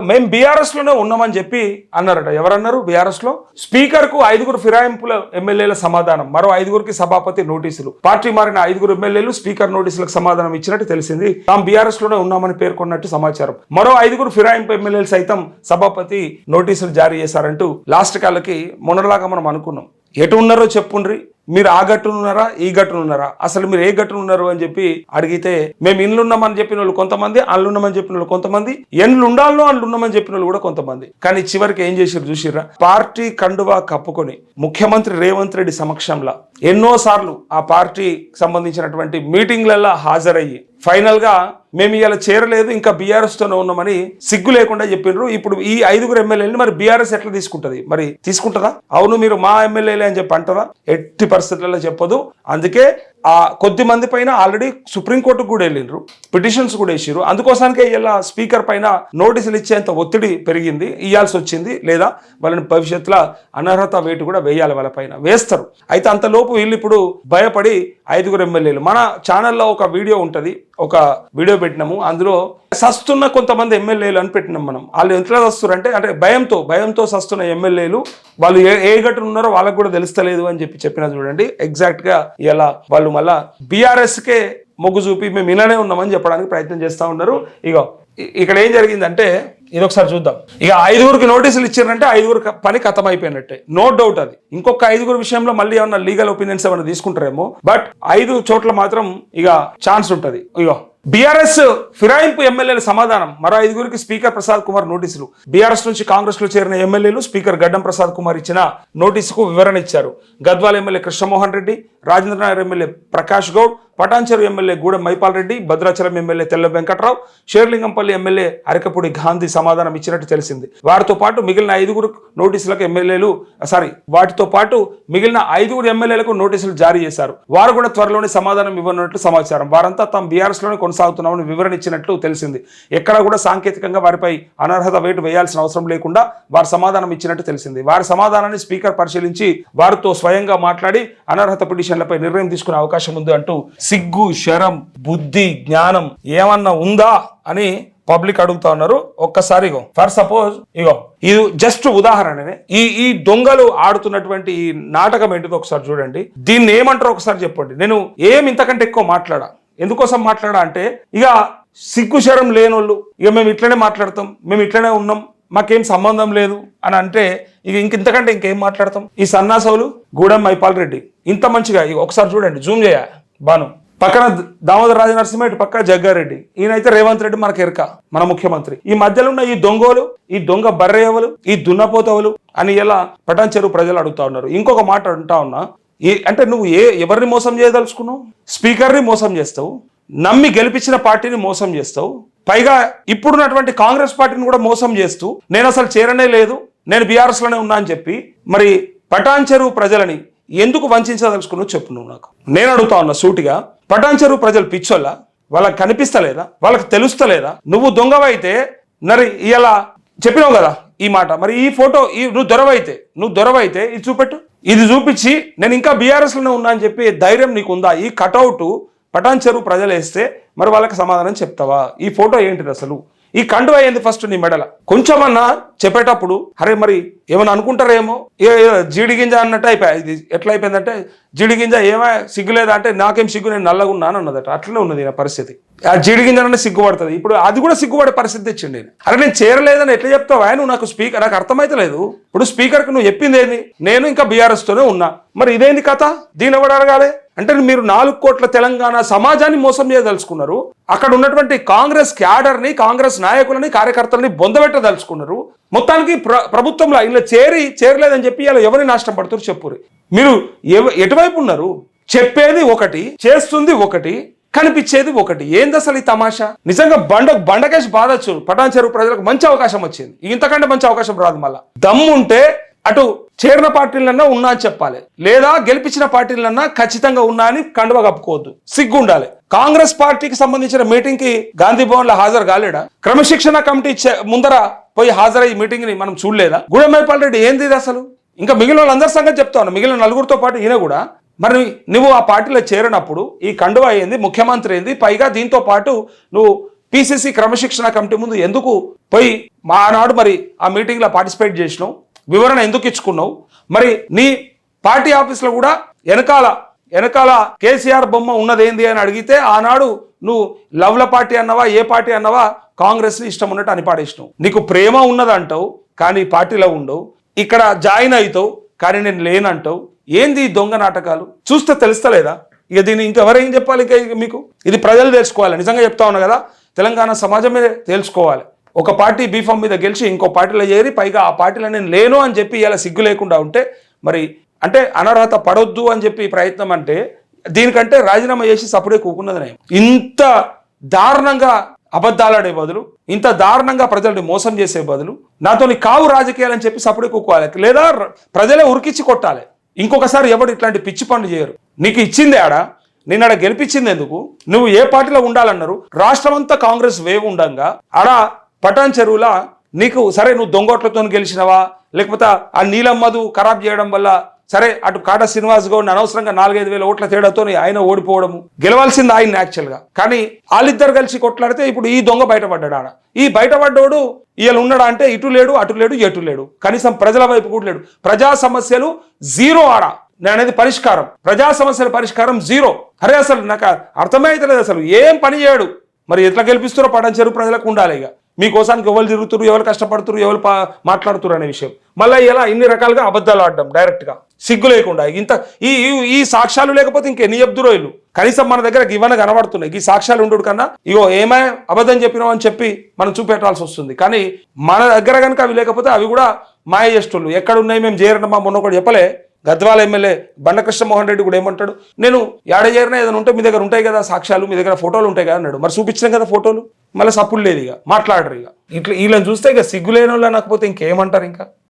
మేము బీఆర్ఎస్ లోనే ఉన్నామని చెప్పి అన్నారట. ఎవరన్నారు? బీఆర్ఎస్ లో స్పీకర్ కు 5 ఫిరాయింపుల ఎమ్మెల్యేల సమాధానం, మరో 5 సభాపతి నోటీసులు. పార్టీ మారిన 5 ఎమ్మెల్యేలు స్పీకర్ నోటీసులకు సమాధానం ఇచ్చినట్టు తెలిసింది. తాము బీఆర్ఎస్ లోనే ఉన్నామని పేర్కొన్నట్టు సమాచారం. మరో 5 ఫిరాయింపు ఎమ్మెల్యేలు సైతం సభాపతి నోటీసులు జారీ చేశారంటూ లాస్ట్ కాళ్ళకి మొన్నలాగా మనం అనుకున్నాం. ఎటు ఉన్నారో చెప్పుండ్రి, మీరు ఆ గట్టును ఉన్నారా, ఈ గట్టును ఉన్నారా, అసలు మీరు ఏ గట్టును ఉన్నారు అని చెప్పి అడిగితే మేము ఇండ్లు ఉన్నామని చెప్పిన వాళ్ళు కొంతమంది, అల్లు ఉన్నామని చెప్పిన వాళ్ళు కొంతమంది, ఎండ్లు ఉండాలో అల్లు ఉన్నామని చెప్పిన వాళ్ళు కూడా కొంతమంది. కానీ చివరికి ఏం చేసారు చూసిర్రా? పార్టీ కండువా కప్పుకొని ముఖ్యమంత్రి రేవంత్ రెడ్డి సమక్షంలో ఎన్నోసార్లు ఆ పార్టీకి సంబంధించినటువంటి మీటింగ్లలో హాజరయ్యి ఫైనల్ గా మేము ఇలా చేరలేదు, ఇంకా బీఆర్ఎస్ తోనే ఉన్నామని సిగ్గు లేకుండా చెప్పిండ్రు. ఇప్పుడు ఈ 5 ఎమ్మెల్యేలని మరి బీఆర్ఎస్ ఎట్లా తీసుకుంటది? మరి తీసుకుంటుందా? అవును మీరు మా ఎమ్మెల్యేలే అని చెప్పి అంటారా? ఎట్టి పరిస్థితులలో చెప్పదు. అందుకే ఆ కొద్ది మంది పైన ఆల్రెడీ సుప్రీంకోర్టుకు కూడా వెళ్ళిండ్రు, పిటిషన్స్ కూడా వేసిరు. అందుకోసానికే ఇలా స్పీకర్ పైన నోటీసులు ఇచ్చేంత ఒత్తిడి పెరిగింది, ఇవ్వాల్సి వచ్చింది. లేదా వాళ్ళని భవిష్యత్తులో అనర్హత వేటు కూడా వేయాలి, వాళ్ళ పైన వేస్తారు. అయితే అంతలోపు వీళ్ళు ఇప్పుడు భయపడి 5 ఎమ్మెల్యేలు. మన ఛానల్లో ఒక వీడియో ఉంటుంది, ఒక వీడియో పెట్టినాము. అందులో సస్తున్న కొంతమంది ఎమ్మెల్యేలు అని పెట్టినాం మనం. వాళ్ళు ఎంతలా సస్తున్నారు అంటే భయంతో సస్తున్న ఎమ్మెల్యేలు. వాళ్ళు ఏ గట్టున ఉన్నారో వాళ్ళకు కూడా తెలుస్తలేదు అని చెప్పినా చూడండి. ఎగ్జాక్ట్ గా ఇలా వాళ్ళు మళ్ళా బీఆర్ఎస్ కే మొగ్గు చూపి మేము ఇలానే ఉన్నామని చెప్పడానికి ప్రయత్నం చేస్తా ఉన్నారు. ఇగో ఇక్కడ ఏం జరిగిందంటే ఇది ఒకసారి చూద్దాం. ఇక 5 నోటీసులు ఇచ్చారంటే 5 పని ఖతం అయిపోయినట్టే, నో డౌట్. అది ఇంకొక 5 విషయంలో మళ్ళీ ఏమన్నా లీగల్ ఒపీనియన్స్ ఏమైనా తీసుకుంటారేమో, బట్ 5 చోట్ల మాత్రం ఇక ఛాన్స్ ఉంటది. ఇగో బీఆర్ఎస్ ఫిరాయింపు ఎమ్మెల్యేల సమాధానం, మరో 5 స్పీకర్ ప్రసాద్ కుమార్ నోటీసులు. బీఆర్ఎస్ నుంచి కాంగ్రెస్ లో చేరిన ఎమ్మెల్యేలు స్పీకర్ గడ్డం ప్రసాద్ కుమార్ ఇచ్చిన నోటీసుకు వివరణ ఇచ్చారు. Gadwal MLA Krishnamohan Reddy, Rajendranagar MLA Prakash Goud, Patancheru MLA Gudem Mypal Reddy, Bhadrachalam MLA తెల్ల వెంకట్రావు, షేర్లింగంపల్లి ఎమ్మెల్యే అరకపూడి గాంధీ సమాధానం ఇచ్చినట్టు తెలిసింది. వాటితో పాటు మిగిలిన 5 నోటీసులకు ఎమ్మెల్యేలు వాటితో పాటు మిగిలిన 5 ఎమ్మెల్యేలకు నోటీసులు జారీ చేశారు. వారు కూడా త్వరలోనే సమాధానం ఇవ్వనున్నట్లు సమాచారం. వారంతా తాము బీఆర్ఎస్ లోనే కొనసాగుతున్నామని వివరణ ఇచ్చినట్లు తెలిసింది. ఎక్కడ కూడా సాంకేతికంగా వారిపై అనర్హత వేటు వేయాల్సిన అవసరం లేకుండా వారు సమాధానం ఇచ్చినట్టు తెలిసింది. వారి సమాధానాన్ని స్పీకర్ పరిశీలించి వారితో స్వయంగా మాట్లాడి అనర్హత పిటిషన్లపై నిర్ణయం తీసుకునే అవకాశం ఉంది అంటూ సిగ్గు, శరం, బుద్ధి, జ్ఞానం ఏమన్నా ఉందా అని పబ్లిక్ అడుగుతా ఉన్నారు. ఒక్కసారి ఫర్ సపోజ్ ఇది జస్ట్ ఉదాహరణనే. ఈ దొంగలు ఆడుతున్నటువంటి ఈ నాటకం ఏంటిదో ఒకసారి చూడండి. దీన్ని ఏమంటారో ఒకసారి చెప్పండి. నేను ఇంతకంటే ఎక్కువ మాట్లాడా. ఎందుకోసం మాట్లాడా అంటే ఇక సిగ్గు శరం లేనోళ్ళు ఇక మేము ఇట్లనే మాట్లాడతాం, మేము ఇట్లనే ఉన్నాం, మాకేం సంబంధం లేదు అని అంటే ఇక ఇంతకంటే ఇంకేం మాట్లాడతాం? ఈ సన్నాసవులు గూడెం మైపాల్ రెడ్డి ఇంత మంచిగా ఒకసారి చూడండి, జూమ్ చేయ బాను, పక్కన దామోదర్ రాజనరసింహ, ఇటు పక్క జగ్గారెడ్డి, ఈయనైతే రేవంత్ రెడ్డి మనకు ఎరక, మన ముఖ్యమంత్రి. ఈ మధ్యలో ఉన్న ఈ దొంగోలు, ఈ దొంగ బర్రెయవలు, ఈ దున్నపోతవులు అని ఇలా పటాన్చెరు ప్రజలు అడుగుతా ఉన్నారు. ఇంకొక మాట అంటా ఉన్నా, అంటే నువ్వు ఎవరిని మోసం చేయదలుచుకున్నావు? స్పీకర్ని మోసం చేస్తావు, నమ్మి గెలిపించిన పార్టీని మోసం చేస్తావు, పైగా ఇప్పుడున్నటువంటి కాంగ్రెస్ పార్టీని కూడా మోసం చేస్తూ నేను అసలు చేరనే లేదు, నేను బీఆర్ఎస్ లోనే ఉన్నా అని చెప్పి మరి పటాన్చెరు ప్రజలని ఎందుకు వంచదలుచుకున్నావు చెప్పు నువ్వు నాకు. నేను అడుగుతా ఉన్నా సూటిగా, పటాన్చెరు ప్రజలు పిచ్చోళ్ళ? వాళ్ళకి కనిపిస్తలేదా? వాళ్ళకి తెలుస్తలేదా? నువ్వు దొంగవైతే మరి ఇలా చెప్పినావు కదా ఈ మాట, మరి ఈ ఫోటో నువ్వు దొరవైతే ఇది చూపెట్టు. ఇది చూపించి నేను ఇంకా బీఆర్ఎస్ లోనే ఉన్నా అని చెప్పి ధైర్యం నీకు ఉందా? ఈ కటౌట్ పటాన్చెరు ప్రజలు వేస్తే మరి వాళ్ళకి సమాధానం చెప్తావా? ఈ ఫోటో ఏంటిది అసలు? ఈ కండువ అయ్యింది ఫస్ట్ నీ మెడల. కొంచెమన్నా చెప్పేటప్పుడు అరే మరి ఏమన్నా అనుకుంటారేమో, జీడి గింజ అన్నట్టు అయిపోయి. ఇది ఎట్లా అయిపోయిందంటే జీడి గింజ ఏమో సిగ్గులేదా అంటే నాకేం సిగ్గు, నేను నల్లగా ఉన్నాను అన్నదట. అట్లనే ఉన్నది నా పరిస్థితి. ఆ జీడి గింజ అంటే సిగ్గుపడుతుంది. ఇప్పుడు అది కూడా సిగ్గుపడే పరిస్థితి తెచ్చిండి నేను. అరే నేను చేరలేదని ఎట్లా చెప్తావా నువ్వు? నాకు స్పీకర్ నాకు అర్థమైతలేదు. ఇప్పుడు స్పీకర్కి నువ్వు చెప్పింది ఏంది? నేను ఇంకా బీఆర్ఎస్ తోనే ఉన్నా. మరి ఇదేంది కథ? దీని ఎవడు అడగాలి? అంటే మీరు 4 కోట్ల తెలంగాణ సమాజాన్ని మోసం చేయదలుచుకున్నారు. అక్కడ ఉన్నటువంటి కాంగ్రెస్ క్యాడర్ని, కాంగ్రెస్ నాయకులని, కార్యకర్తలని బొందబెట్టదలుచుకున్నారు. మొత్తానికి ప్రభుత్వంలో ఇలా చేరలేదని చెప్పి ఇలా ఎవరిని నాశనం పడుతారు చెప్పురు. మీరు ఎటువైపు ఉన్నారు? చెప్పేది ఒకటి, చేస్తుంది ఒకటి, కనిపించేది ఒకటి. ఏంది అసలు ఈ తమాషా? నిజంగా బండకేసి బాధొచ్చు. పటాన్చెరు ప్రజలకు మంచి అవకాశం వచ్చింది. ఇంతకంటే మంచి అవకాశం రాదు. మళ్ళా దమ్ముంటే అటు చేరిన పార్టీలన్నా ఉన్నా అని చెప్పాలి, లేదా గెలిపించిన పార్టీలన్నా ఖచ్చితంగా ఉన్నా అని కండువ కప్పుకోవద్దు, సిగ్గు ఉండాలి. కాంగ్రెస్ పార్టీకి సంబంధించిన మీటింగ్ కి గాంధీ భవన్ లో హాజరు కాలేడా? క్రమశిక్షణ కమిటీ ముందర పోయి హాజరయ్యి మీటింగ్ ని మనం చూడలేదా? గూడెం మైపాల్ రెడ్డి ఏంది ఇది అసలు? ఇంకా మిగిలిన వాళ్ళందరి సంగతి చెప్తా ఉన్నా, మిగిలిన 4 పాటు ఈయన కూడా. మరి నువ్వు ఆ పార్టీలో చేరినప్పుడు ఈ కండువ అయింది, ముఖ్యమంత్రి అయింది, పైగా దీంతో పాటు నువ్వు పిసిసి క్రమశిక్షణ కమిటీ ముందు ఎందుకు పోయి మా ఆనాడు మరి ఆ మీటింగ్లో పార్టిసిపేట్ చేసినావు, వివరణ ఎందుకు ఇచ్చుకున్నావు? మరి నీ పార్టీ ఆఫీస్లో కూడా వెనకాల కేసీఆర్ బొమ్మ ఉన్నదేంది అని అడిగితే ఆనాడు నువ్వు లవ్ల పార్టీ అన్నవా ఏ పార్టీ అన్నవా కాంగ్రెస్ని ఇష్టం ఉన్నట్టు అని పాడేసినావు. నీకు ప్రేమ ఉన్నదంటావు కానీ పార్టీలో ఉండవు, ఇక్కడ జాయిన్ అవుతావు కానీ నేను లేనంటావు. ఏంది ఈ దొంగ నాటకాలు? చూస్తే తెలుస్తలేదా? ఇక దీన్ని ఇంకెవరేం చెప్పాలి? ఇక మీకు ఇది ప్రజలు తెలుసుకోవాలి. నిజంగా చెప్తా ఉన్నా కదా, తెలంగాణ సమాజమే తెలుసుకోవాలి. ఒక పార్టీ బీఫామ్ మీద గెలిచి ఇంకో పార్టీలో చేరి పైగా ఆ పార్టీలో నేను లేను అని చెప్పి ఇలా సిగ్గు లేకుండా ఉంటే మరి అంటే అనర్హత పడొద్దు అని చెప్పి ప్రయత్నం అంటే దీనికంటే రాజీనామా చేసి సపడే కూకున్నది నేను. ఇంత దారుణంగా అబద్ధాలాడే బదులు, ఇంత దారుణంగా ప్రజల్ని మోసం చేసే బదులు నాతోని కావు రాజకీయాలని చెప్పి సపడే కూకోవాలి, లేదా ప్రజలే ఉరికిచ్చి కొట్టాలి. ఇంకొకసారి ఎవడు ఇట్లాంటి పిచ్చి పనులు చేయరు. నీకు ఇచ్చింది నిన్న గెలిపించింది ఎందుకు? నువ్వు ఏ పార్టీలో ఉండాలన్నారు? రాష్ట్రం అంతా కాంగ్రెస్ వేవ్ ఉండంగా పటాన్ చెరువులా నీకు సరే నువ్వు దొంగోట్లతో గెలిచినవా, లేకపోతే ఆ నీలం మధు ఖరాబ్ చేయడం వల్ల సరే అటు కాటా శ్రీనివాస్ గౌడ్ అనవసరంగా 4-5 వేల ఓట్ల తేడాతో ఆయన ఓడిపోవడము, గెలవాల్సింది ఆయన యాక్చువల్గా. కానీ వాళ్ళిద్దరు కలిసి కొట్లాడితే ఇప్పుడు ఈ దొంగ బయటపడ్డాడు. ఈ బయటపడ్డోడు ఇవాళ ఉన్నాడా అంటే ఇటు లేడు అటు లేడు ఎటు లేడు, కనీసం ప్రజల వైపు కూడా లేడు. ప్రజా సమస్యలు జీరో నేను అనేది పరిష్కారం, ప్రజా సమస్యల పరిష్కారం జీరో. అరే అసలు నాకు అర్థమే అవుతలేదు, అసలు ఏం పని చేయడు. మరి ఎట్లా గెలిపిస్తారో పటాన్ చెరువు ప్రజలకు ఉండాలి. ఇక మీకోసానికి ఎవరు తిరుగుతారు, ఎవరు కష్టపడుతున్నారు, ఎవరు మాట్లాడుతున్నారు అనే విషయం. మళ్ళీ ఇలా ఇన్ని రకాలుగా అబద్ధాలు ఆడడం డైరెక్ట్గా సిగ్గు లేకుండా. ఇంత ఈ సాక్ష్యాలు లేకపోతే ఇంకెన్ని చెప్తురో వీళ్ళు. కనీసం మన దగ్గర ఇవన్నీ కనబడుతున్నాయి. ఈ సాక్ష్యాలు ఉండడు కన్నా ఇగో ఏమై అబద్ధం చెప్పినావు అని చెప్పి మనం చూపెట్టాల్సి వస్తుంది. కానీ మన దగ్గర కనుక అవి లేకపోతే అవి కూడా మాయ చేసేటోళ్ళు. ఎక్కడ ఉన్నాయి మేము చేరడమా మొన్న ఒకటి చెప్పలే, గద్వాల ఎమ్మెల్యే బండకృష్ణ మోహన్ రెడ్డి కూడా ఏమంటాడు, నేను ఏడ చేరినా ఏదైనా ఉంటే మీ దగ్గర ఉంటాయి కదా సాక్ష్యాలు, మీ దగ్గర ఫోటోలు ఉంటాయి కదా అన్నాడు. మరి చూపించినాం కదా ఫోటోలు, మళ్ళీ సప్పుడు లేదు. ఇక మాట్లాడరు. ఇక ఇట్లా వీళ్ళని చూస్తే ఇక సిగ్గులేని వాళ్ళు అనకపోతే ఇంకేమంటారు ఇంకా.